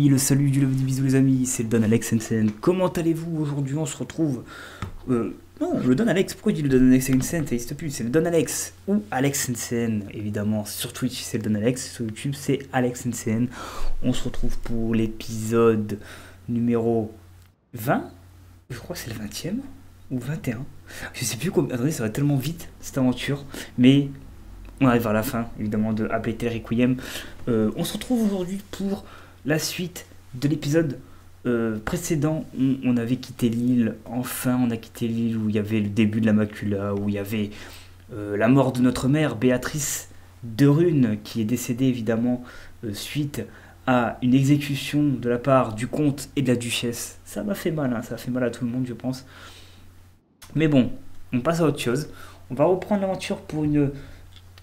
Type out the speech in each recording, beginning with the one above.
oui, le salut du love du bisou les amis, c'est le Don Alex NCN. Comment allez-vous aujourd'hui? On se retrouve... non, le Don Alex, pourquoi je dis le Don Alex NCN? Ça n'existe plus, c'est le Don Alex ou Alex NCN, évidemment. Sur Twitch, c'est le Don Alex, sur YouTube, c'est Alex NCN. On se retrouve pour l'épisode numéro 20. Je crois que c'est le 20e ou 21. Je sais plus combien... Attendez, ça va tellement vite, cette aventure. Mais... on arrive à la fin, évidemment, de A Plague Tale Requiem. On se retrouve aujourd'hui pour la suite de l'épisode précédent où on avait quitté l'île. Enfin, on a quitté l'île où il y avait le début de la macula, où il y avait la mort de notre mère, Béatrice de Rune, qui est décédée, évidemment, suite à une exécution de la part du comte et de la duchesse. Ça m'a fait mal, hein, ça a fait mal à tout le monde, je pense. Mais bon, on passe à autre chose. On va reprendre l'aventure pour une...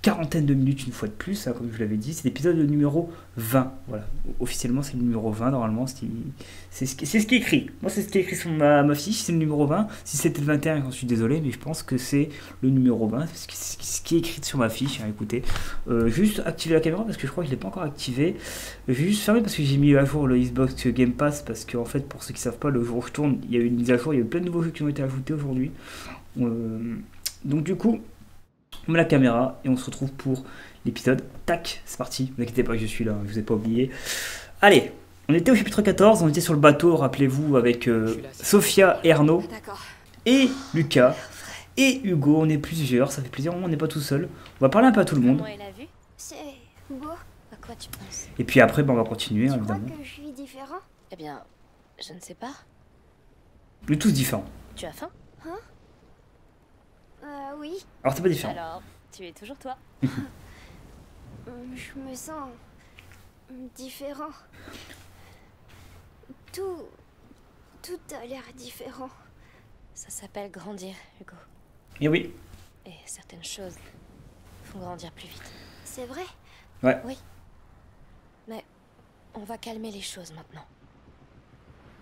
quarantaine de minutes une fois de plus, hein, comme je l'avais dit, c'est l'épisode numéro 20. Voilà, officiellement c'est le numéro 20, normalement c'est ce qui est écrit. Moi c'est ce qui est écrit sur ma fiche, c'est le numéro 20. Si c'était le 21, j'en suis désolé, mais je pense que c'est le numéro 20, c'est ce qui est écrit sur ma fiche, hein, écoutez. Juste activer la caméra parce que je crois que je ne l'ai pas encore activé. Je vais juste fermer parce que j'ai mis à jour le Xbox Game Pass, parce qu'en fait, pour ceux qui ne savent pas, le jour où je tourne, il y a eu une mise à jour, il y a eu plein de nouveaux jeux qui ont été ajoutés aujourd'hui. Donc du coup... on met la caméra et on se retrouve pour l'épisode. Tac, c'est parti. Ne vous inquiétez pas, je suis là, je vous ai pas oublié. Allez, on était au chapitre 14, on était sur le bateau, rappelez-vous, avec Sophia et Arnaud, et Lucas, et Hugo. On est plusieurs, ça fait plaisir, on n'est pas tout seul. On va parler un peu à tout le monde. C'est beau. À quoi tu penses? Et puis après, on va continuer, Tu évidemment. crois que je suis différent? Eh bien, je ne sais pas. On est tous différents. Tu as faim? Oui. Alors, c'est pas différent. Alors, tu es toujours toi. Je me sens... différent. Tout a l'air différent. Ça s'appelle grandir, Hugo. Et oui. Et certaines choses font grandir plus vite. C'est vrai? Ouais. Oui. Mais on va calmer les choses maintenant.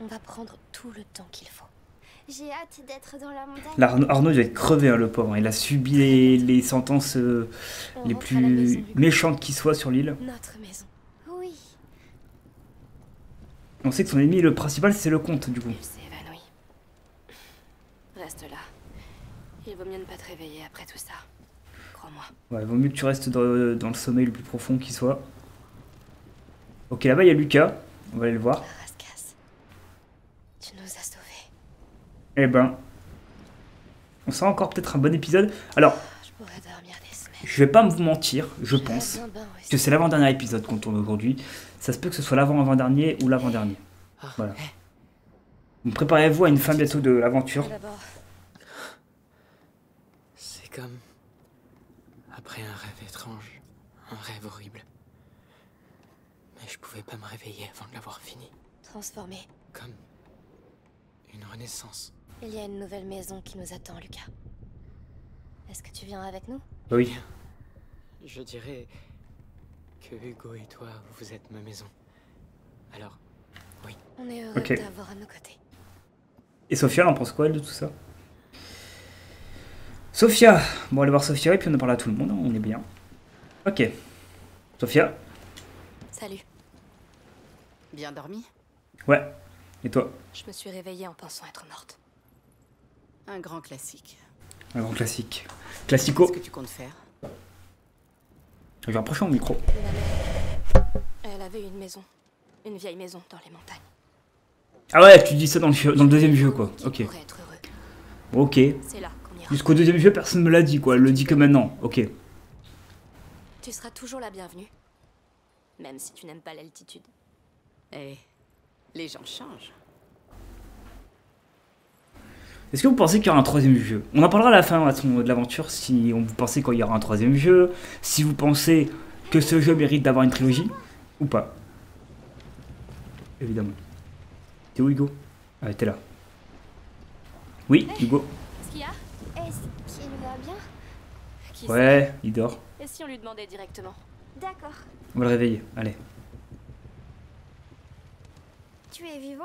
On va prendre tout le temps qu'il faut. J'ai hâte d'être dans la montagne. Là, Arnaud doit être crevé, hein, le pauvre. Il a subi les sentences les rentre à la maison, plus Hugo. méchantes qui soient sur l'île. Notre maison. Oui. On sait que son ennemi, le principal, c'est le comte, du coup. Il s'est évanoui. Reste là. Il vaut mieux ne pas te réveiller après tout ça. Crois-moi. Ouais, vaut mieux que tu restes dans le sommeil le plus profond qui soit. Ok, là-bas, il y a Lucas. On va aller le voir. Rascasse. Tu nous as sauvés. Eh ben, on sera encore peut-être un bon épisode. Alors, Je pourrais dormir des semaines. je vais pas vous mentir, je pense J'aurais bien bain aussi. que c'est l'avant-dernier épisode qu'on tourne aujourd'hui. Ça se peut que ce soit l'avant-avant-dernier ou l'avant-dernier. Voilà. Donc préparez-vous à une fin bientôt de l'aventure. D'abord, C'est comme après un rêve étrange, un rêve horrible. Mais je pouvais pas me réveiller avant de l'avoir fini. transformé. Comme une renaissance. Il y a une nouvelle maison qui nous attend, Lucas. Est-ce que tu viens avec nous? Oui. Je dirais que Hugo et toi, vous êtes ma maison. Alors, oui. On est heureux Ok. de t'avoir à nos côtés. Et Sophia, elle en pense quoi, elle, de tout ça? Sophia. Bon, allez voir Sophia et puis on en parle à tout le monde, hein, on est bien. Ok. Sophia. Salut. Bien dormi? Ouais. Et toi? Je me suis réveillée en pensant être morte. Un grand classique. Un grand classique. Classico. Qu'est-ce que tu comptes faire? Je vais rapprocher mon micro. Elle avait une maison. Une vieille maison dans les montagnes. Ah ouais, tu dis ça dans le deuxième jeu, quoi. Qui Ok. pourrait être heureux. Ok. C'est là qu'on ira. Jusqu'au deuxième jeu, personne ne me l'a dit, quoi. Elle le dit que maintenant. Ok. Tu seras toujours la bienvenue. Même si tu n'aimes pas l'altitude. Eh, les gens changent. Est-ce que vous pensez qu'il y aura un troisième jeu? On en parlera à la fin de l'aventure, si vous pensez qu'il y aura un troisième jeu, si vous pensez que ce jeu mérite d'avoir une trilogie, ou pas. Évidemment. T'es où, Hugo? Ah, t'es là. Oui, Hugo. Qu'est-ce qu'il y a? Est-ce qu'il va bien? Qui Ouais, il dort. sait? Et si on lui demandait directement? D'accord. On va le réveiller, allez. Tu es vivant?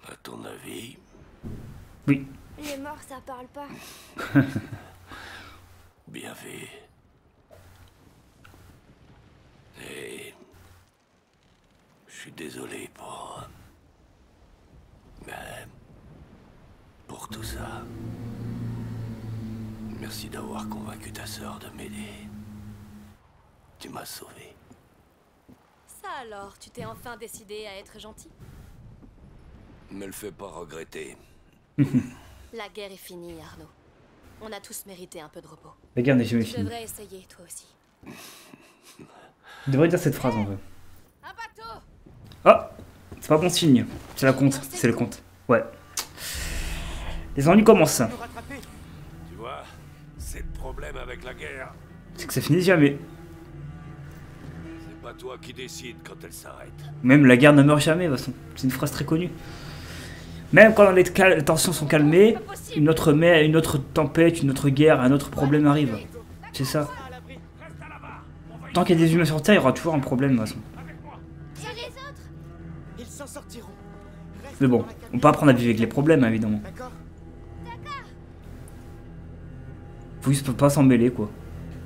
À ton avis? Oui. Les morts, ça parle pas. Bien fait. Et... suis désolé pour... Mais... pour tout ça. Merci d'avoir convaincu ta sœur de m'aider. Tu m'as sauvé. Ça alors, tu t'es enfin décidé à être gentil? Me le fais pas regretter. La guerre est finie, Arnaud. On a tous mérité un peu de repos. La guerre n'est jamais Tu finie. devrais essayer, toi aussi. Je devrais dire cette phrase en vrai. Un bateau! Ah, c'est pas bon signe. C'est la compte, c'est le compte. Ouais. Les ennuis commencent. Tu vois, c'est le problème avec la guerre. C'est que ça finit jamais. C'est pas toi qui décides quand elle s'arrête. Même la guerre ne meurt jamais, de toute façon. C'est une phrase très connue. Même quand les tensions sont calmées, une autre tempête, une autre guerre, un autre problème arrive. C'est ça. Tant qu'il y a des humains sur Terre, il y aura toujours un problème, de toute façon. Et les autres? Ils s'en sortiront. Mais bon, on peut apprendre à vivre avec les problèmes, évidemment. D'accord? Faut juste pas s'en mêler, quoi.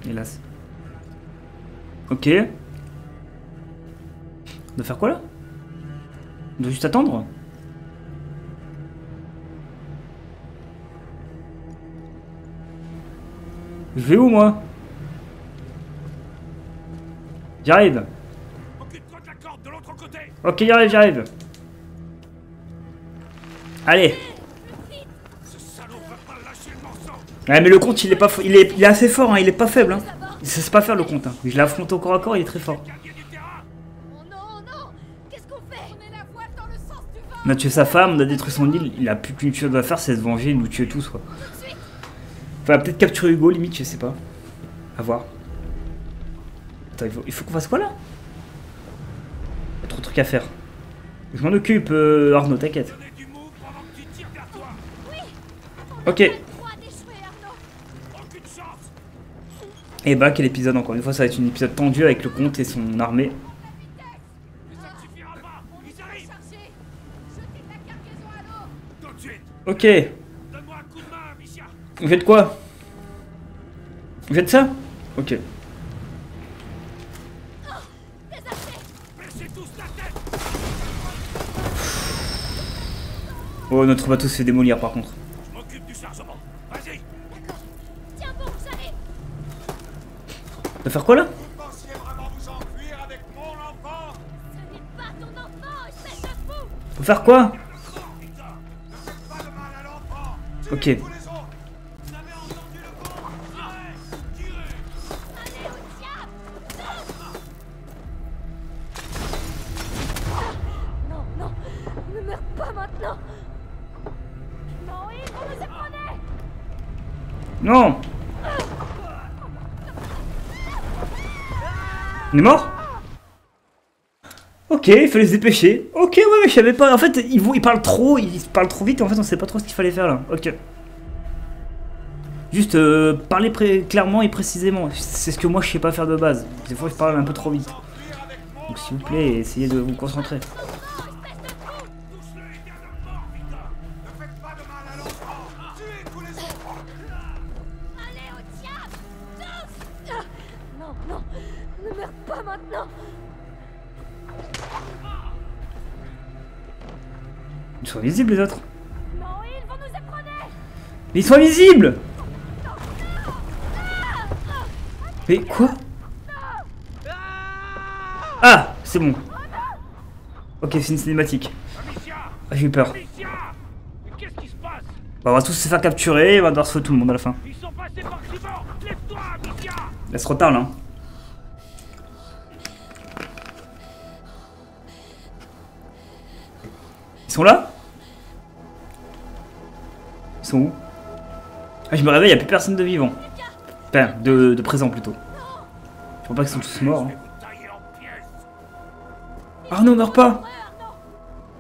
Hélas. Ok. On doit faire quoi, là? On doit juste attendre? Je vais où, moi? J'arrive. Occupe-toi de la corde de l'autre côté. Ok, j'arrive. Allez. Ce salaud va pas lâcher le morceau. Ouais, mais le compte, il est pas, il est assez fort, hein. Il est pas faible, hein. Il sait pas faire le compte, hein. Je l'affronte au corps à corps, il est très fort. Gagner du terrain. Oh non, non! Qu'est-ce qu'on fait? On est la voile dans le sens du vent! On a tué sa femme, on a détruit son île. Il a plus qu'une chose à faire, c'est se venger et nous tuer tous, quoi. Enfin, peut-être capturer Hugo, limite, je sais pas. À voir. Attends, il faut qu'on fasse quoi là? Il y a trop de trucs à faire. Je m'en occupe, Arnaud, t'inquiète. Donnez du mou pendant que tu tires vers toi. Ok. Aucune chance. Et bah, quel épisode encore une fois, ça va être un épisode tendu avec le comte et son armée. Mais ça ne suffira pas. Ils arrivent. Jetez ta cargaison à l'eau! Tout de suite. Ok. Donne-moi un coup de main, Amicia. Vous faites quoi? Vous faites ça? Ok. Baissez tous la tête. Oh, notre bateau se fait démolir par contre. Je m'occupe du chargement. Vas-y. Tiens bon, j'arrive! On va faire quoi là? Vous pensiez vraiment vous enfuir avec mon enfant? Ce n'est pas ton enfant, espèce de fou! Faut faire quoi? Ne faites pas de mal à l'enfant. Ok. Tous les autres. Vous avez entendu le con? Tirez. Allez au diable! Non, non! Ne meurs pas maintenant! Non, ils vont nous éprendre! Non! On est mort? Ok, il fallait se dépêcher. Ok, ouais, mais je savais pas. En fait, il parle trop vite et en fait, on sait pas trop ce qu'il fallait faire là. Ok. Juste parler clairement et précisément. C'est ce que moi je sais pas faire de base. Des fois, je parle un peu trop vite. Donc, s'il vous plaît, essayez de vous concentrer. Touche-le et garde-le mort, Victor. Ne faites pas de mal à l'enfant. Tuez tous les autres. Allez au diable! Tous! Non, non! Ne meurs pas maintenant! Ils sont invisibles les autres. Non, ils vont nous éprendre! Mais ils sont invisibles! Mais quoi? Ah! C'est bon. Ok, c'est une cinématique. Amicia. Ah, j'ai eu peur. Amicia. Mais qu'est-ce qui se passe? Bah, on va tous se faire capturer et on va devoir sauver tout le monde à la fin. Ils sont passés par-ci bord. Lève-toi, Amicia. Là, c'est trop tard là. Hein. Ils sont là? Ils sont où? Ah, je me réveille, il n'y a plus personne de vivant. Enfin, de présent plutôt. Je crois pas qu'ils sont tous morts. Hein. Je vais vous tailler en pièces. Arnaud, meurs pas!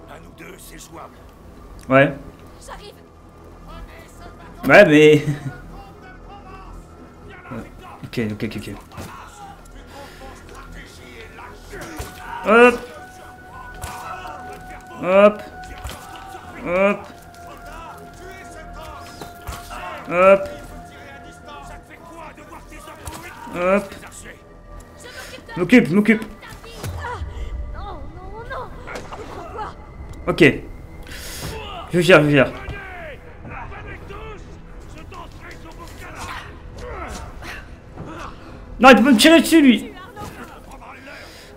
À nous deux, c'est jouable. Ouais. J'arrive! Ouais, mais. Ouais. Ok. Hop! Hop! Hop! Hop! Ça te fait quoi de voir tes hommes mourir? Hop! Les archers. M'occupe! Non, non, non! Ok. Je gère, je gère. Non, il peut pas me tirer dessus, lui.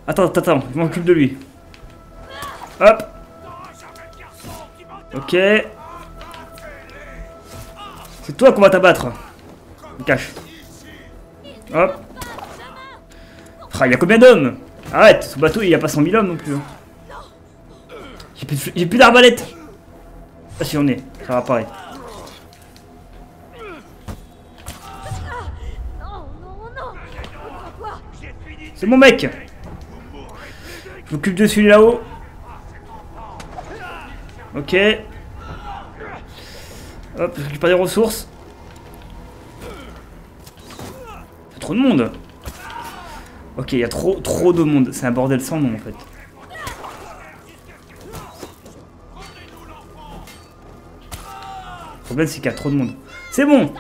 Attends, je m'occupe de lui. Hop. Ok. C'est toi qu'on va t'abattre. Me cache. Hop. Ah, il y a combien d'hommes? Arrête, ce bateau il y a pas 100 000 hommes non plus. J'ai plus d'arbalète. Ah si, on est, ça va pareil. C'est mon mec. Je m'occupe de celui là-haut. Ok. Hop, je récupère des ressources. C'est trop de monde. Ok, il y a trop de monde. C'est un bordel sans nom en fait. Le problème c'est qu'il y a trop de monde. C'est bon.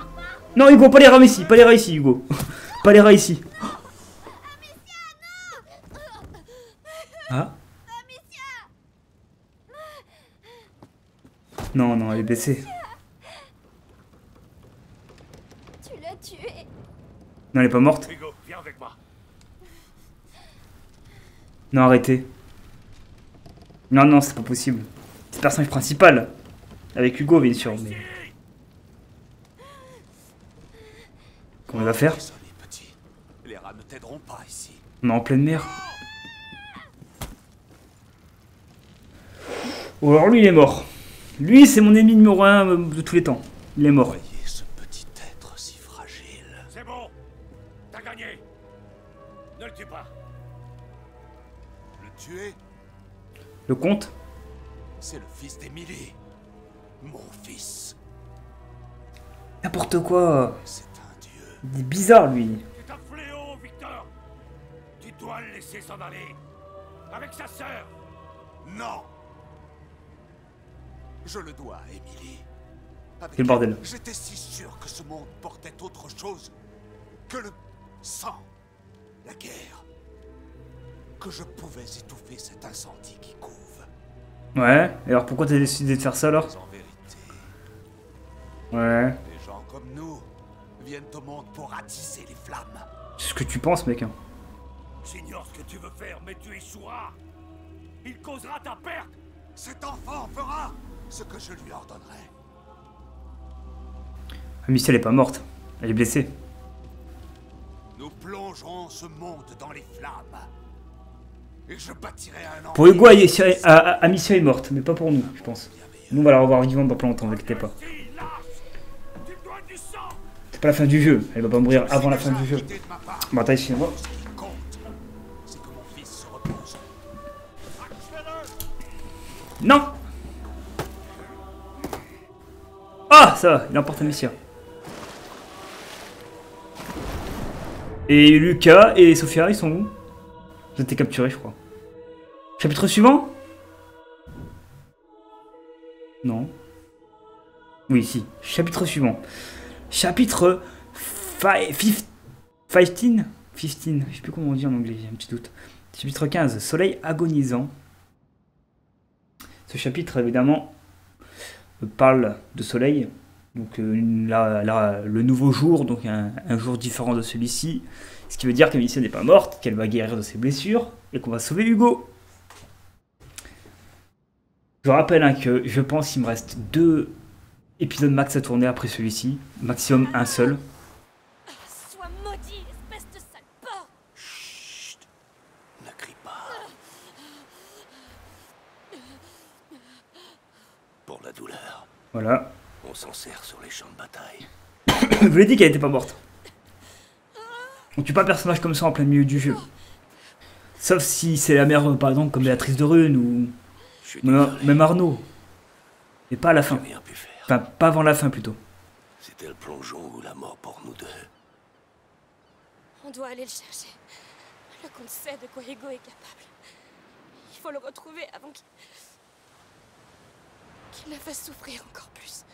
Non Hugo, pas les rats ici. Pas les rats ici Hugo. Pas les rats ici. Ah. Non, non, elle est blessée. Tu l'as tuée. Non, elle est pas morte. Hugo, viens avec moi. Non, arrêtez. Non, non, c'est pas possible. C'est le personnage principal. Avec Hugo, bien sûr, mais... Comment il va faire? Désolé, petit. Les rats ne t'aideront pas ici. On est en pleine mer. Oh, alors lui, il est mort. Lui, c'est mon ennemi numéro 1 de tous les temps. Il est mort. Voyez ce petit être si fragile. C'est bon. T'as gagné. Ne le tue pas. Le tuer, Le comte? c'est le fils d'Emily. Mon fils. N'importe quoi. C'est un dieu. Il est bizarre, lui. C'est un fléau, Victor. Tu dois le laisser s'en aller. Avec sa sœur. Non. Je le dois à Emily. Quel bordel. J'étais si sûr que ce monde portait autre chose que le sang, la guerre. Que je pouvais étouffer cet incendie qui couve. Ouais, et alors pourquoi t'as décidé de faire ça alors? Mais en vérité, Ouais. les gens comme nous viennent au monde pour attiser les flammes. C'est ce que tu penses, mec. Hein. J'ignore ce que tu veux faire, mais tu échoueras. Il causera ta perte. Cet enfant fera ce que je lui ordonnerai. Amicia, elle est pas morte. Elle est blessée. Nous plongerons ce monde dans les flammes. Et je bâtirai un empire. Pour Hugo, Amicia est morte, mais pas pour nous, je pense. Nous, on va la revoir vivante dans pas longtemps, ne vous inquiétez pas. C'est pas la fin du jeu, elle va pas mourir avant la fin du jeu. Bon, attends, ici, moi. Ce qui compte, c'est que mon fils se repose. Non! Ah, ça va, il emporte Amicia. Et Lucas et Sophia, ils sont où? Ils ont été capturés, je crois. Chapitre suivant? Non. Oui, si. Chapitre suivant. Chapitre 15. 15? 15. Je sais plus comment on dit en anglais, j'ai un petit doute. Chapitre 15. Soleil agonisant. Ce chapitre, évidemment, parle de soleil. Donc le nouveau jour, donc un jour différent de celui-ci. Ce qui veut dire qu'Amicia n'est pas morte, qu'elle va guérir de ses blessures et qu'on va sauver Hugo. Je rappelle hein, que je pense qu'il me reste 2 épisodes max à tourner après celui-ci. Maximum un seul. Sois maudit, espèce de sale porc. Chut. Ne crie pas. Pour la douleur, Voilà. on s'en sert sur les champs de bataille. Je vous l'ai dit qu'elle n'était pas morte. On tue pas un personnage comme ça en plein milieu du jeu. Sauf si c'est la mère, par exemple, comme Béatrice de Rune ou même Arnaud. Mais pas à la fin. J'ai rien pu faire. Enfin, pas avant la fin plutôt. C'était le plongeon ou la mort pour nous deux. On doit aller le chercher. Le comte sait de quoi Hugo est capable. Il faut le retrouver avant qu'il la fasse souffrir encore plus.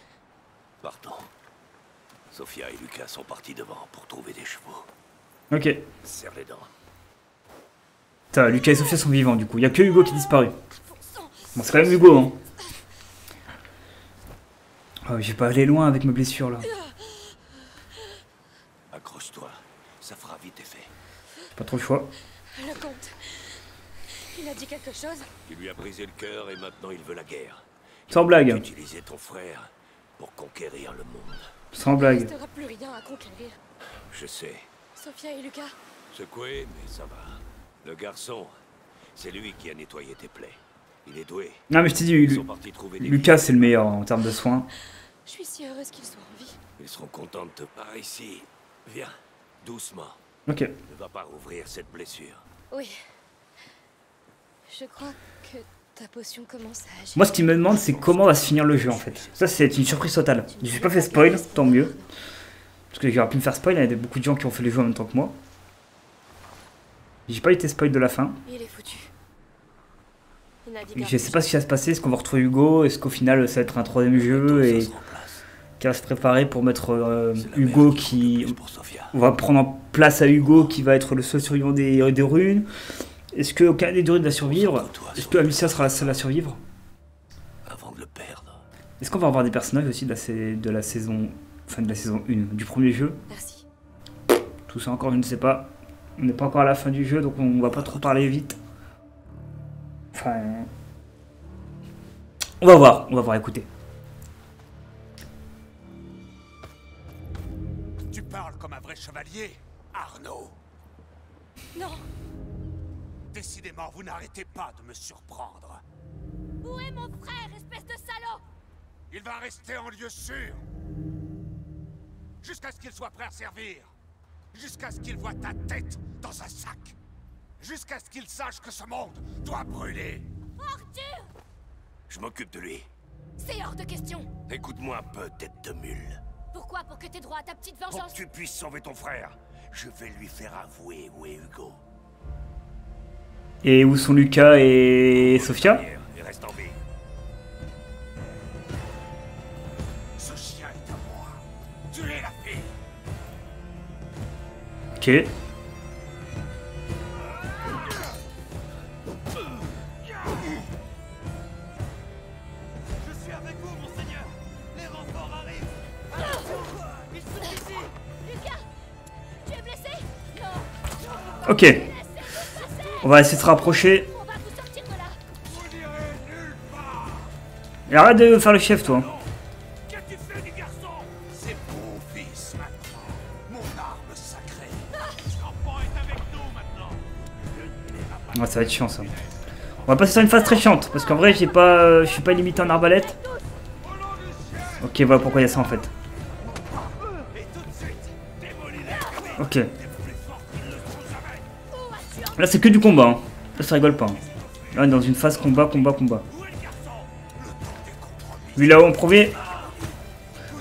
Partons. Sophia et Lucas sont partis devant pour trouver des chevaux. Ok. Serre les dents. Lucas et Sophia sont vivants du coup. Il n'y a que Hugo qui est disparu. Bon sang, Bon, c'est quand même Hugo, hein. Oh, j'ai pas allé loin avec mes blessures, là. Accroche-toi, ça fera vite effet. J'ai pas trop le choix. Le comte. Il a dit quelque chose? Tu lui as brisé le cœur et maintenant il veut la guerre. Sans blague. Utiliser ton frère pour conquérir le monde. Sans Il blague. restera plus rien à conquérir. Je sais. Sophia et Lucas. Secoué, mais ça va. Le garçon, c'est lui qui a nettoyé tes plaies. Il est doué. Non, mais je t'ai dit, Ils sont partis trouver des Lucas, vies. c'est le meilleur en termes de soins. Je suis si heureuse qu'il soit en vie. Ils seront contents de te par ici. Viens, doucement. Ok. Ne va pas rouvrir cette blessure. Oui. Je crois que ta potion commence à agir. Moi, ce qui me demande, c'est comment va se finir le jeu, en fait. Ça, c'est une surprise totale. Je suis pas fait spoil, tant mieux. Parce que j'aurais pu me faire spoil, il y a beaucoup de gens qui ont fait les jeux en même temps que moi. J'ai pas été spoil de la fin. Il est foutu. Il n'a dit Je sais pas ce qui va se passer, est-ce qu'on va retrouver Hugo, est-ce qu'au final ça va être un troisième jeu et qu'elle va se préparer pour mettre Hugo qui... On va prendre en place à Hugo qui va être le seul survivant des runes. Est-ce qu'aucun des deux runes va survivre? Est-ce que Amicia sera la seule à survivre? Avant de le perdre. Est-ce qu'on va avoir des personnages aussi de la saison... Enfin de la saison 1, du premier jeu? Merci. Tout ça encore je ne sais pas. On n'est pas encore à la fin du jeu donc on va pas trop parler vite. Enfin... on va voir, écoutez. Tu parles comme un vrai chevalier, Arnaud. Non. Décidément, vous n'arrêtez pas de me surprendre. Où est mon frère, espèce de salaud? Il va rester en lieu sûr. Jusqu'à ce qu'il soit prêt à servir. Jusqu'à ce qu'il voie ta tête dans un sac. Jusqu'à ce qu'il sache que ce monde doit brûler. Ordure! Je m'occupe de lui. C'est hors de question. Écoute-moi un peu, tête de mule. Pourquoi? Pour que t'aies droit à ta petite Pour vengeance? que tu puisses sauver ton frère, je vais lui faire avouer où est Hugo. Et où sont Lucas et Sophia? Et reste en vie. Ce chien est à moi. Tuez la fille. Ok. Je suis avec vous, monseigneur. Les renforts arrivent. Ils sont ici. Lucas! Tu es blessé? Non! Ok. Laissez-nous passer! On va essayer de se rapprocher. On va vous sortir de là! Vous n'irez nulle part. Et arrête de faire le chef toi. Qu'as-tu fait du garçon? C'est mon fils maintenant. Mon arme sacrée. L'enfant est avec nous maintenant. Ouais, ça va être chiant ça. On va passer sur une phase très chiante. Parce qu'en vrai je suis pas limité en arbalète. Ok, voilà pourquoi il y a ça en fait. Ok. Là c'est que du combat. Hein. Là ça rigole pas. Hein. Là on est dans une phase combat. Lui là-haut en premier.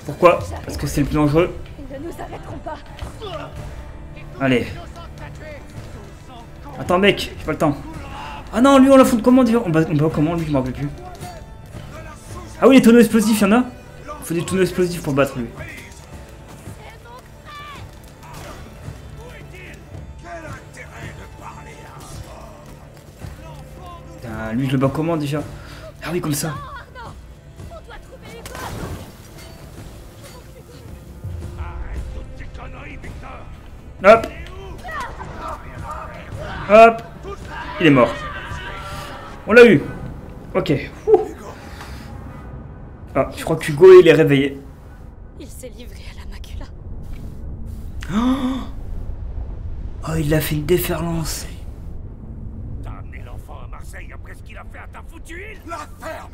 Pourquoi? Parce que c'est le plus dangereux. Ils ne nous arrêteront pas. Allez. Attends mec, j'ai pas le temps. Ah non, lui on l'a fout comment déjà? On bat comment lui, je m'en rappelle plus. Ah oui, les tonneaux explosifs, y'en a? Il faut des tonneaux explosifs pour battre lui. Putain, lui je le bats comment déjà? Ah oui, comme ça. Arnaud! On doit trouver Hugo! Arrête toutes tes conneries, Victor. Hop. Hop. Il est mort. On l'a eu. Ok. Ouh. Ah, je crois qu'Hugo il est réveillé. Il s'est livré à la macula. Oh, il a fait une déferlance. T'as amené l'enfant à Marseille après ce qu'il a fait à ta foutue île? La ferme.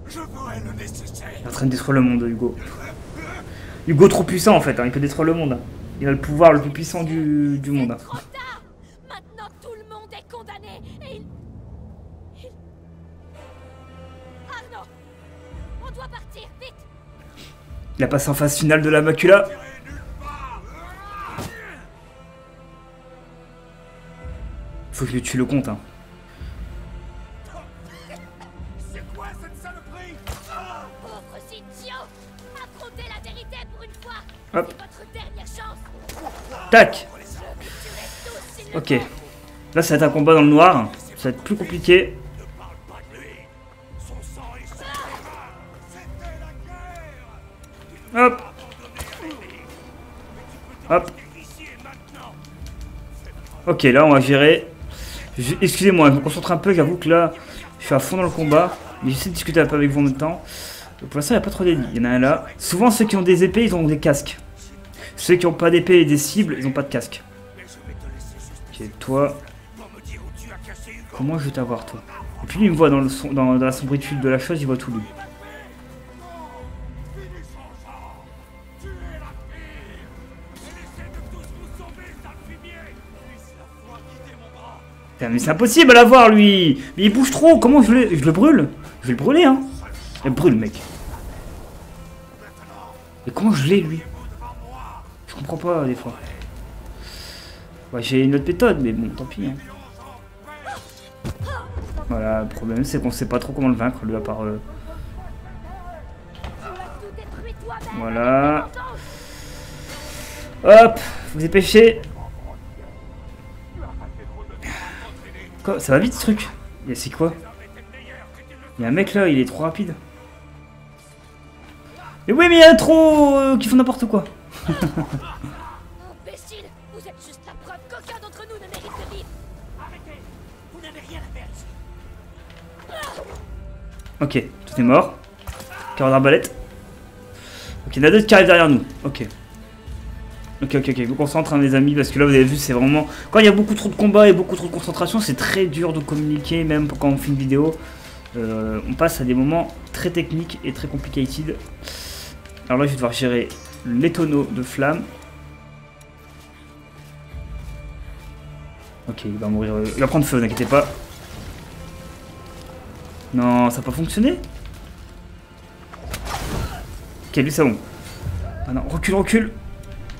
Je ferai le nécessaire. Il est en train de détruire le monde, Hugo. Hugo trop puissant en fait, hein. Il peut détruire le monde. Hein. Il a le pouvoir le plus puissant du monde. Hein. Trop tard! Maintenant tout le monde est condamné et Arnaud! On doit partir, vite! Il a passé en phase finale de la macula. Faut que je lui tue le compte. Hein. C'est quoi cette saloperie? Pauvres idiots! Affrontez la vérité pour une fois! Hop. C'est votre dernière chance! Tac. Je vous tuerai tous s'il le Ok. faut. Là ça va être un combat dans le noir. Ça va être plus compliqué. Ne parle pas de lui. Hop. Hop. Ok, là on va gérer. Excusez-moi, je me concentre un peu, j'avoue que là, je suis à fond dans le combat. Mais j'essaie de discuter un peu avec vous en même temps. Pour l'instant, il n'y a pas trop d'ennemis. Il y en a un là. Souvent, ceux qui ont des épées, ils ont des casques. Ceux qui n'ont pas d'épée et des cibles, ils n'ont pas de casque. Ok, toi. Comment je vais t'avoir, toi? Et puis lui, il me voit dans, dans la sombritude de la chose, il voit tout lui. Putain, mais c'est impossible à l'avoir, lui! Mais il bouge trop! Comment je le brûle? Je vais le brûler, hein! Il brûle, mec. Et comment je l'ai, lui? Je comprends pas, des fois. Ouais, j'ai une autre méthode, mais bon, tant pis. Hein. Voilà, le problème, c'est qu'on sait pas trop comment le vaincre, lui, à part... Voilà. Hop! Vous dépêchez! Quoi? Ça va vite, ce truc? C'est quoi? Il y a un mec, là, il est trop rapide. Mais oui, mais il y en a trop qui font n'importe quoi. Imbécile, vous êtes juste la preuve qu'aucun d'entre nous ne mérite de vivre. Arrêtez, vous n'avez rien à faire ici. Ok, tout est mort. Carreau d'arbalète. Ok, il y en a d'autres qui arrivent derrière nous. Ok. Ok, je me concentre, hein, mes amis, parce que là, vous avez vu, c'est vraiment... Quand il y a beaucoup trop de combats et beaucoup trop de concentration, c'est très dur de communiquer, même quand on fait une vidéo. On passe à des moments très techniques et très complicated. Alors là, je vais devoir gérer les tonneaux de flammes. Ok, il va mourir. Il va prendre feu, n'inquiétez pas. Non, ça n'a pas fonctionné. Ok, lui, c'est bon. Ah non, recule, recule.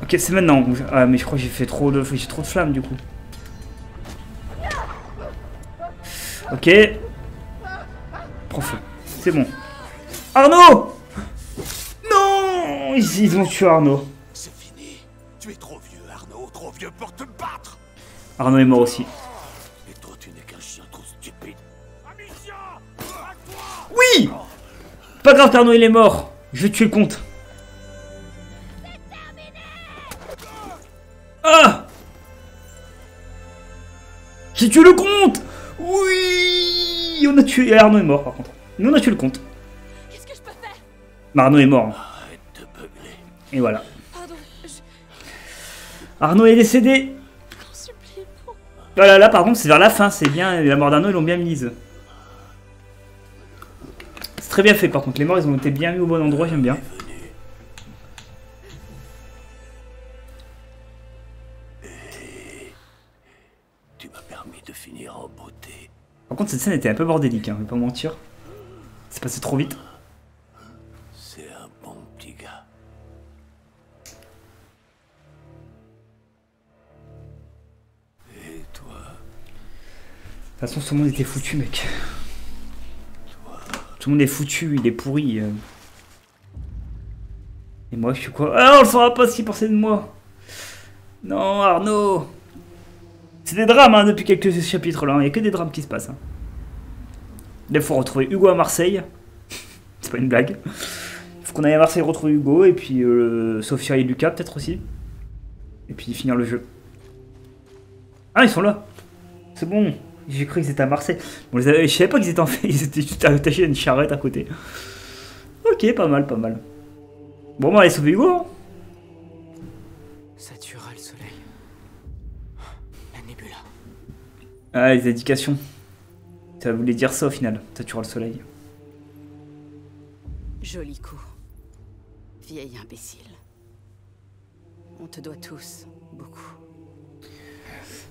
Ok, c'est maintenant. Ah, mais je crois que j'ai fait trop de flammes, du coup. Ok. Prends feu. C'est bon. Arnaud! Non! Ils ont tué Arnaud. C'est fini. Tu es trop vieux, Arnaud, trop vieux pour te battre. Arnaud est mort aussi. Et toi, tu n'es qu'un chien trop stupide. Oui! Pas grave qu'Arnaud il est mort. Je vais tuer le comte. Ah! J'ai tué le comte! Oui! On a tué... Arnaud est mort par contre. Nous on a tué le comte. Qu'est-ce que je peux faire? Mais Arnaud est mort. Arrête de beugler. Et voilà. Pardon, je Arnaud est décédé. t'en supplie, non. Voilà, là par contre c'est vers la fin. C'est bien, la mort d'Arnaud ils l'ont bien mise. C'est très bien fait par contre. Les morts ils ont été bien mis au bon endroit, j'aime bien. Tu m'as permis de finir en beauté. Par contre cette scène était un peu bordélique, hein, je vais pas mentir. C'est passé trop vite. C'est un bon petit gars. Et toi? De toute façon tout le monde était foutu, mec. Tout le monde est foutu, il est pourri. Et moi je suis quoi? Ah, on le saura pas ce qu'il pensait de moi. Non, Arnaud. C'est des drames hein, depuis quelques chapitres là, il n'y a que des drames qui se passent. Hein. Là il faut retrouver Hugo à Marseille. C'est pas une blague. Il faut qu'on aille à Marseille retrouver Hugo et puis Sophia et Lucas peut-être aussi. Et puis finir le jeu. Ah ils sont là. C'est bon. J'ai cru qu'ils étaient à Marseille. Bon, je savais pas qu'ils étaient en fait. Ils étaient juste attachés à une charrette à côté. Ok, pas mal, pas mal. Bon, bah, allez sauver Hugo. Hein. Ça tuera le soleil. La nébula. Ah, les indications. Ça voulait dire ça au final. Ça tuera le soleil. Joli coup. Vieil imbécile. On te doit tous beaucoup.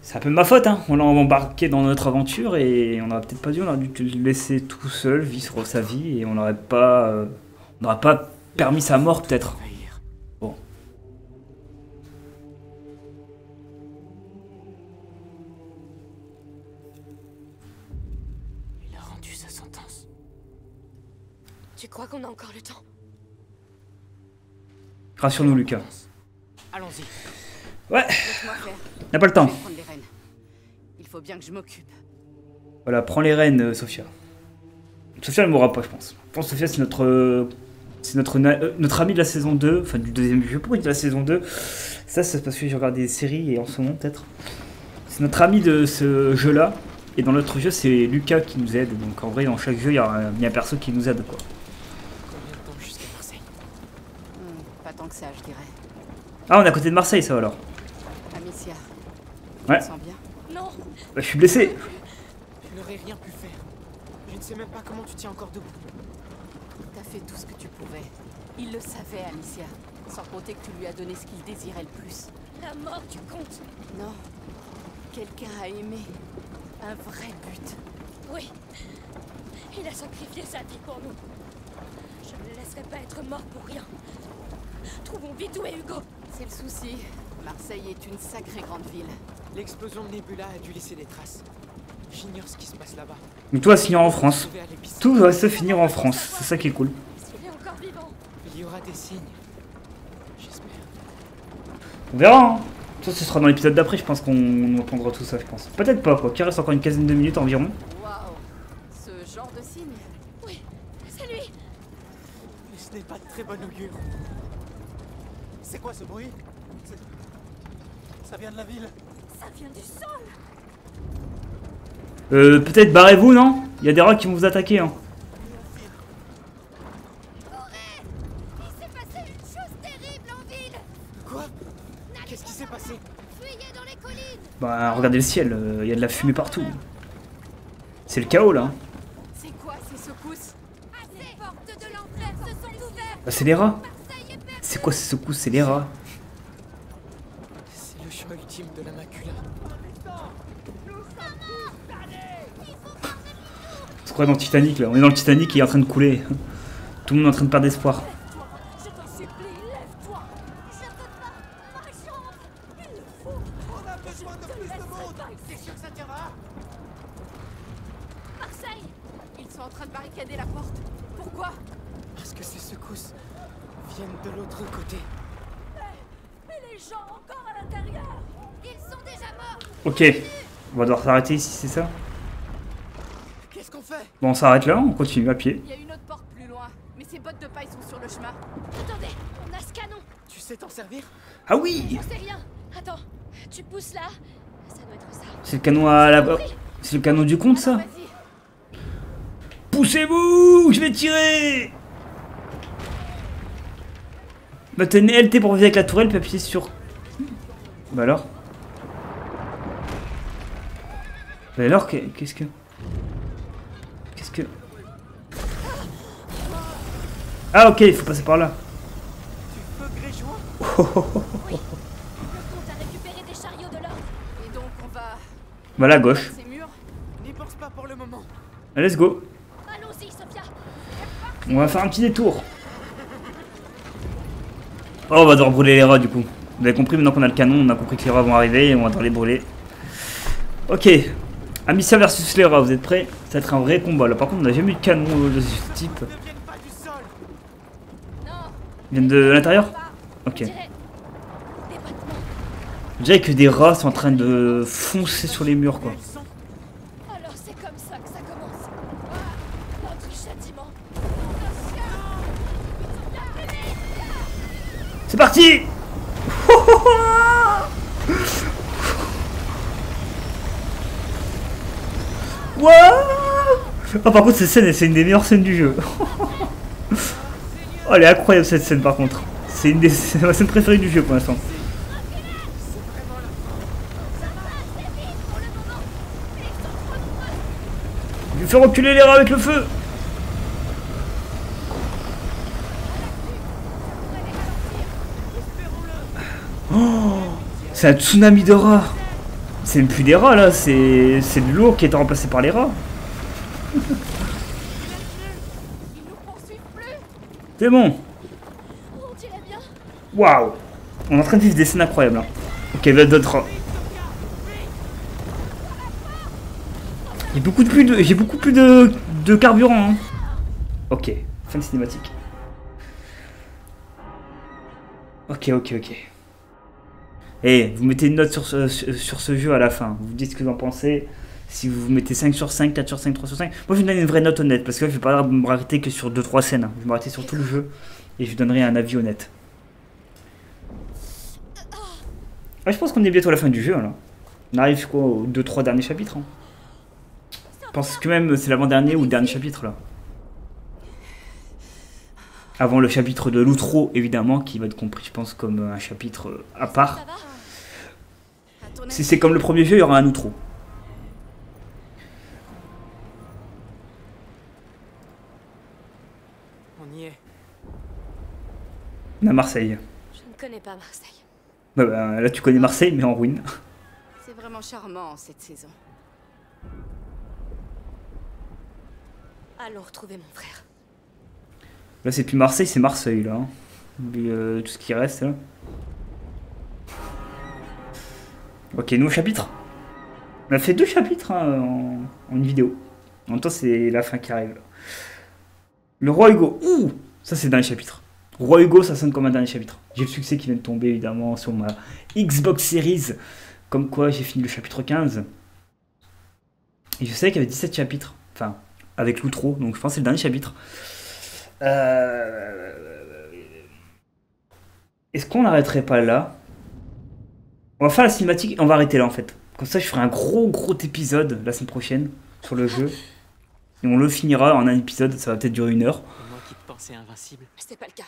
C'est un peu de ma faute, hein. On l'a embarqué dans notre aventure et on aurait peut-être pas dû. On aurait dû le laisser tout seul, vivre sa vie et on n'aurait pas, permis sa mort peut-être. Bon. Il a rendu sa sentence. Tu crois qu'on a encore le temps? Rassure-nous, Lucas. Allons-y. Ouais, Laisse-moi faire. on n'a pas le temps. Je vais prendre les rênes. Il faut bien que je m'occupe. Voilà, prends les rênes, Sophia. Sophia, elle mourra pas, je pense. Je pense que Sophia, c'est C'est notre ami de la saison 2, enfin du deuxième jeu. Pourquoi il dit de la saison 2? Ça c'est parce que je regarde des séries et en ce moment peut-être. C'est notre ami de ce jeu-là. Et dans l'autre jeu, c'est Lucas qui nous aide. Donc en vrai, dans chaque jeu, il y a un perso qui nous aide, quoi. Combien de temps jusqu'à Marseille? Pas tant que ça, je dirais. Ah, on est à côté de Marseille, ça alors. Amicia. Ouais. Tu te sens bien? Non, Bah, je suis blessé. Je n'aurais rien pu faire. Je ne sais même pas comment tu tiens encore debout. T'as fait tout ce que tu pouvais. Il le savait, Amicia. Sans compter que tu lui as donné ce qu'il désirait le plus. la mort du comte. Non. Quelqu'un a aimé. Un vrai but. Oui. Il a sacrifié sa vie pour nous. Je ne le laisserai pas être mort pour rien. Trouvons vite où est Hugo. C'est le souci. Marseille est une sacrée grande ville. L'explosion de Nebula a dû laisser des traces. J'ignore ce qui se passe là-bas. Donc tout va se finir en France. Trouver à l'épicerie. Tout va se finir en France. C'est ça qui est cool. S'il est encore vivant. Il y aura des signes. J'espère. On verra, hein. Ça, ce sera dans l'épisode d'après, je pense qu'on entendra tout ça, je pense. Peut-être pas, quoi. Qu'il reste encore une quinzaine de minutes environ. Waouh. Ce genre de signe. Oui, c'est lui. Mais ce n'est pas de très bon augure. C'est quoi ce bruit? Ça vient de la ville. Ça vient du sol. Peut-être barrez-vous, non? Il y a des rats qui vont vous attaquer, hein. Il s'est passé une chose terrible en ville. Quoi? Qu'est-ce qui s'est passé? Fuyez dans les collines. Bah, regardez le ciel, il y a de la fumée partout. C'est le chaos, là. C'est quoi ces secousses? Les portes de l'enfer se sont ouvertes. Bah, c'est les rats. Marseille est perdue. C'est quoi ces secousses? C'est les rats. C'est le chant ultime de la macula. C'est quoi dans le Titanic, là? On est dans le Titanic et il est en train de couler. Tout le monde est en train de perdre espoir. Je t'en supplie, lève-toi. Je peux pas. Ma jambe. Il le faut. On a besoin de plus de monde. T'es sûr que ça tiendra? Marseille. Ils sont en train de barricader la porte. Pourquoi? Parce que ces secousses viennent de l'autre côté. Mais les gens encore à l'intérieur. Ils sont déjà morts. Ok. On va devoir s'arrêter ici, c'est ça? Qu'est-ce qu'on fait? Bon, on s'arrête là, on continue à pied. Il y a une autre porte plus loin. Mais ces bottes de paille sont sur le chemin. Attendez, on a ce canon. Tu sais t'en servir? Ah oui! On sait rien. Attends, tu pousses là. Ça doit être ça. C'est le canon à la... C'est le canon du comte, ça? Vas-y. Poussez-vous! Je vais tirer! Bah, tenez LT pour viser avec la tourelle, puis appuyer sur... Bah alors? Bah alors, qu'est-ce que... Qu'est-ce que... Ah ok, il faut passer par là. Tu veux Grégeois? Le comte a récupéré des chariots de l'ordre. Et donc on va... Bah là, à gauche. Ces murs. N'y pense pas pour le moment. Allez, let's go. Allons-y, Sophia. On va faire un petit détour. Oh, on va devoir brûler les rats du coup. Vous avez compris, maintenant qu'on a le canon, on a compris que les rats vont arriver et on va devoir les brûler. Ok. Amicia versus les rats, vous êtes prêts? Ça va être un vrai combat. Là, par contre, on n'a jamais eu de canon de ce type. Ne viennent pas du sol. Non. Ils viennent de l'intérieur? Ok. On dirait des battements. Déjà que des rats sont en train de foncer sur les murs, quoi. Ils sont... Alors c'est comme ça que ça commence. Notre châtiment. C'est parti! Wouah! Ah, par contre, cette scène, c'est une des meilleures scènes du jeu. Oh, elle est incroyable cette scène, par contre. C'est une des c'est ma scène préférée du jeu pour l'instant. Je vais faire reculer les rats avec le feu. Oh, c'est un tsunami de rats. C'est même plus des rats là, c'est de l'eau qui a été remplacée par les rats. Ils nous poursuivent plus. C'est bon. On dirait bien. Waouh. On est en train de vivre des scènes incroyables. Hein. Ok, là d'autres rats. J'ai beaucoup plus de carburant. Hein. Ok, fin de cinématique. Ok. Et vous mettez une note sur ce jeu à la fin. Vous dites ce que vous en pensez. Si vous mettez 5 sur 5, 4 sur 5, 3 sur 5, moi je vous donne une vraie note honnête, parce que là, je vais pas m'arrêter que sur 2-3 scènes, hein. Je vais m'arrêter sur tout le jeu, et je vous donnerai un avis honnête. Ah, je pense qu'on est bientôt à la fin du jeu, là. On arrive quoi, aux 2-3 derniers chapitres, hein. Je pense que même c'est l'avant-dernier ou le dernier chapitre, là. Avant le chapitre de l'outro, évidemment, qui va être compris, je pense, comme un chapitre à part. Si c'est comme le premier jeu, il y aura un outro. On y est. On a Marseille. Je ne connais pas Marseille. Bah, là, tu connais Marseille, mais en ruine. C'est vraiment charmant cette saison. Allons retrouver mon frère. Là, c'est plus Marseille, c'est Marseille, là. Hein. Vu, tout ce qui reste, là. Ok, nouveau chapitre. On a fait 2 chapitres hein, en une vidéo. En même temps, c'est la fin qui arrive. Là. Le roi Hugo. Ouh, ça, c'est le dernier chapitre. Roi Hugo, ça sonne comme un dernier chapitre. J'ai le succès qui vient de tomber, évidemment, sur ma Xbox Series. Comme quoi, j'ai fini le chapitre 15. Et je savais qu'il y avait 17 chapitres. Enfin, avec l'outro. Donc, je pense que c'est le dernier chapitre. Est-ce qu'on n'arrêterait pas là? On va faire la cinématique et on va arrêter là en fait. Comme ça je ferai un gros épisode la semaine prochaine sur le jeu. Et on le finira en un épisode, ça va peut-être durer 1 heure. Moi qui te pensais invincible. C'est pas le cas.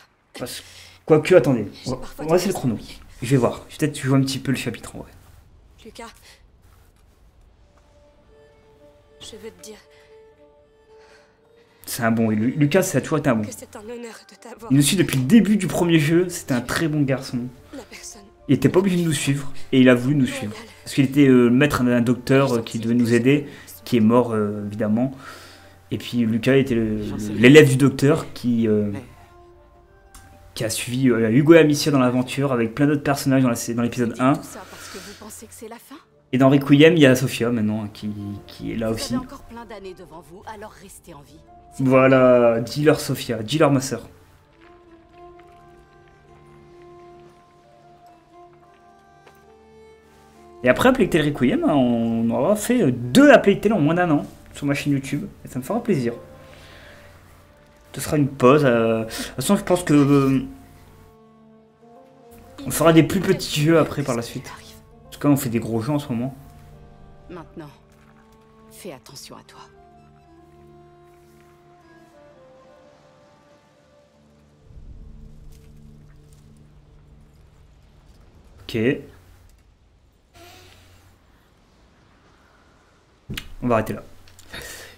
Quoique, attendez. J'ai On parfois va laisser le tendance à chrono. m'ennuyer. Je vais voir. Je vais peut-être jouer un petit peu le chapitre en vrai. Lucas, je veux te dire C'est un bon. Et Lucas, ça a toujours été un bon. que c'est un honneur de t'avoir. Il nous suit depuis le début du premier jeu. C'était un très bon garçon. La personne Il était pas obligé de nous suivre. Et il a voulu nous suivre. Parce qu'il était maître d'un docteur qui devait nous aider. Qui est mort évidemment. Et puis Lucas était l'élève du docteur qui a suivi Hugo et Amicia dans l'aventure avec plein d'autres personnages dans l'épisode 1. Tout ça parce que vous pensez que c'est la fin? Et dans Requiem, il y a Sophia maintenant qui est là Vous aussi. avez encore plein d'années devant vous, alors restez en vie. Voilà, dis-leur Sophia, dis-leur ma sœur. Et après Plague Tale Requiem, on aura fait 2 à Plague Tale en moins d'1 an sur ma chaîne YouTube. Et ça me fera plaisir. Ce sera une pause. De toute façon, je pense que on fera des plus petits jeux après par la suite. En tout cas, on fait des gros jeux en ce moment. Maintenant, fais attention à toi. Ok. On va arrêter là.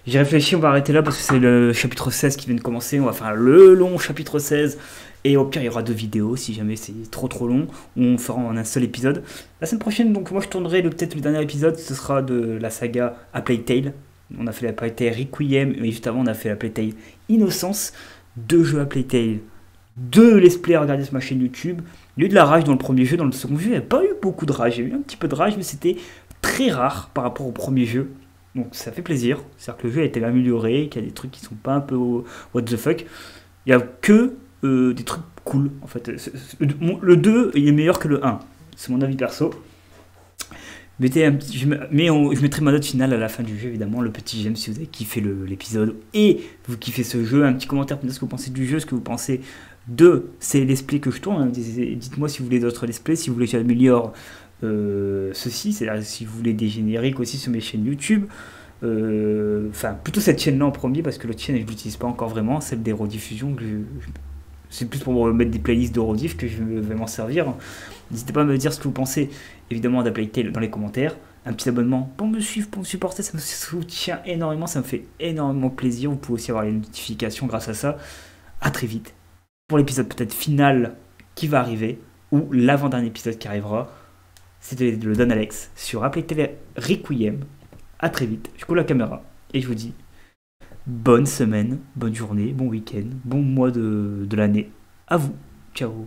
J'ai réfléchi, on va arrêter là parce que c'est le chapitre 16 qui vient de commencer. On va faire le long chapitre 16. Et au pire, il y aura 2 vidéos si jamais c'est trop long. On fera en un seul épisode. La semaine prochaine, donc moi je tournerai peut-être le dernier épisode. Ce sera de la saga A Plague Tale. On a fait la Plague Tale Requiem. Et juste avant, on a fait la Plague Tale Innocence. 2 jeux A Plague Tale. 2 let's play à regarder sur ma chaîne YouTube. Il y a eu de la rage dans le premier jeu. Dans le second jeu, il n'y avait pas eu beaucoup de rage. Il y a eu un petit peu de rage, mais c'était très rare par rapport au premier jeu. Donc ça fait plaisir. C'est-à-dire que le jeu a été amélioré, qu'il y a des trucs qui sont pas un peu what the fuck. Il n'y a que des trucs cool en fait. Le 2 il est meilleur que le 1. C'est mon avis perso. Je mettrai ma note finale à la fin du jeu, évidemment. Le petit j'aime si vous avez kiffé l'épisode et vous kiffez ce jeu. Un petit commentaire pour me dire ce que vous pensez du jeu, ce que vous pensez de ces let's play que je tourne. Dites-moi si vous voulez d'autres let's play, si vous voulez que j'améliore ceci, c'est-à-dire si vous voulez des génériques aussi sur mes chaînes YouTube. Enfin, plutôt cette chaîne-là en premier, parce que l'autre chaîne, je ne l'utilise pas encore vraiment, celle des rediffusions. C'est plus pour mettre des playlists de rediff que je vais m'en servir. N'hésitez pas à me dire ce que vous pensez, évidemment, d'A Plague Tale dans les commentaires. Un petit abonnement pour me suivre, pour me supporter, ça me soutient énormément, ça me fait énormément plaisir. Vous pouvez aussi avoir les notifications grâce à ça. À très vite pour l'épisode peut-être final qui va arriver, ou l'avant-dernier épisode qui arrivera. C'était le Don Alex sur A Plague Tale Requiem. A très vite, je coupe la caméra et je vous dis bonne semaine, bonne journée, bon week-end, bon mois de l'année. À vous, ciao.